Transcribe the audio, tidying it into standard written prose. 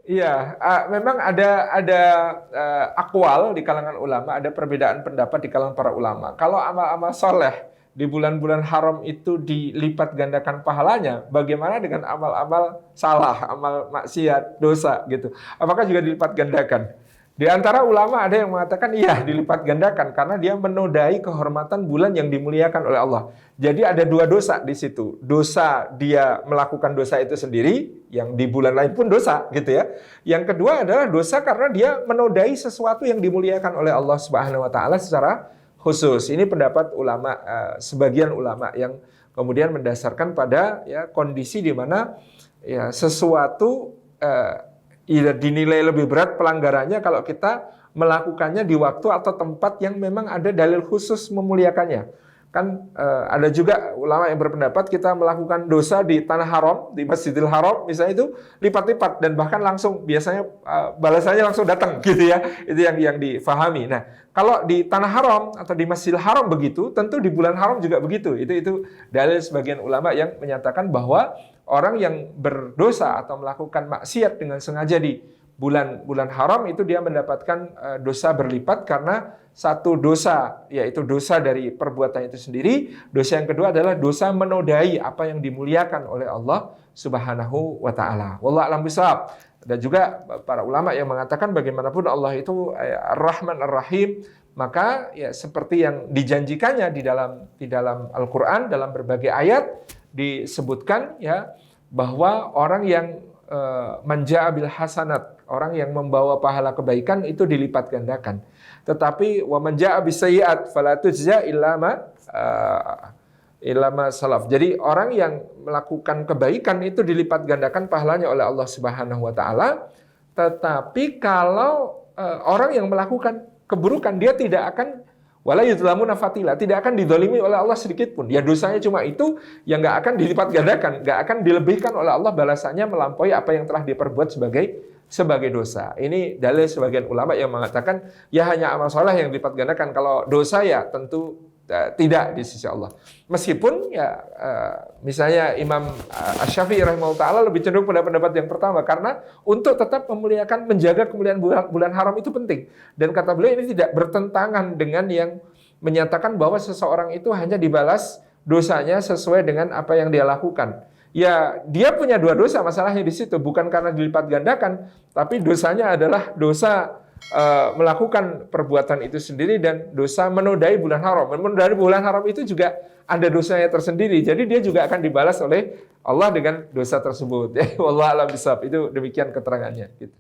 Iya, memang ada akwal di kalangan ulama, ada perbedaan pendapat di kalangan para ulama. Kalau amal-amal soleh di bulan-bulan haram itu dilipat gandakan pahalanya, bagaimana dengan amal-amal salah, amal maksiat, dosa gitu? Apakah juga dilipat gandakan? Di antara ulama ada yang mengatakan iya dilipat gandakan karena dia menodai kehormatan bulan yang dimuliakan oleh Allah. Jadi ada dua dosa di situ. Dosa dia melakukan dosa itu sendiri, yang di bulan lain pun dosa gitu ya. Yang kedua adalah dosa karena dia menodai sesuatu yang dimuliakan oleh Allah Subhanahu wa taala secara khusus. Ini pendapat ulama, sebagian ulama yang kemudian mendasarkan pada ya kondisi di mana ya sesuatu dinilai lebih berat pelanggarannya kalau kita melakukannya di waktu atau tempat yang memang ada dalil khusus memuliakannya. Kan ada juga ulama yang berpendapat kita melakukan dosa di tanah haram, di Masjidil Haram misalnya itu lipat-lipat dan bahkan langsung biasanya balasannya langsung datang gitu ya. Itu yang difahami. Nah, kalau di tanah haram atau di Masjidil Haram begitu, tentu di bulan haram juga begitu. Itu dalil sebagian ulama yang menyatakan bahwa orang yang berdosa atau melakukan maksiat dengan sengaja di bulan haram itu dia mendapatkan dosa berlipat karena satu dosa yaitu dosa dari perbuatan itu sendiri, dosa yang kedua adalah dosa menodai apa yang dimuliakan oleh Allah Subhanahu wa taala. Wallahu a'lam bishawab. Dan juga para ulama yang mengatakan bagaimanapun Allah itu Ar-Rahman Ar-Rahim, maka ya seperti yang dijanjikannya di dalam Al-Qur'an dalam berbagai ayat disebutkan ya bahwa orang yang manja bil hasanat, orang yang membawa pahala kebaikan itu dilipat gandakan. Tetapi wa manja bis sayyi'at fala tujza illa ma salaf. Jadi orang yang melakukan kebaikan itu dilipat gandakan pahalanya oleh Allah Subhanahu wa taala. Tetapi kalau orang yang melakukan keburukan dia tidak akan wala yuzlamuna fatila, tidak akan dizalimi oleh Allah sedikit pun. Ya dosanya cuma itu yang nggak akan dilipat gandakan, nggak akan dilebihkan oleh Allah balasannya melampaui apa yang telah diperbuat sebagai dosa. Ini dalil sebagian ulama yang mengatakan ya hanya amal soleh yang dilipat gandakan. Kalau dosa ya tentu tidak di sisi Allah. Meskipun ya misalnya Imam Asy-Syafi'i rahimahullah taala lebih cenderung pada pendapat yang pertama karena untuk tetap memuliakan menjaga kemuliaan bulan haram itu penting. Dan kata beliau ini tidak bertentangan dengan yang menyatakan bahwa seseorang itu hanya dibalas dosanya sesuai dengan apa yang dia lakukan. Ya, dia punya dua dosa masalahnya di situ, bukan karena dilipat gandakan, tapi dosanya adalah dosa melakukan perbuatan itu sendiri dan dosa menodai bulan haram. Menodai bulan haram itu juga ada dosanya tersendiri. Jadi dia juga akan dibalas oleh Allah dengan dosa tersebut. Wallahu a'lam bishawab. Itu demikian keterangannya gitu.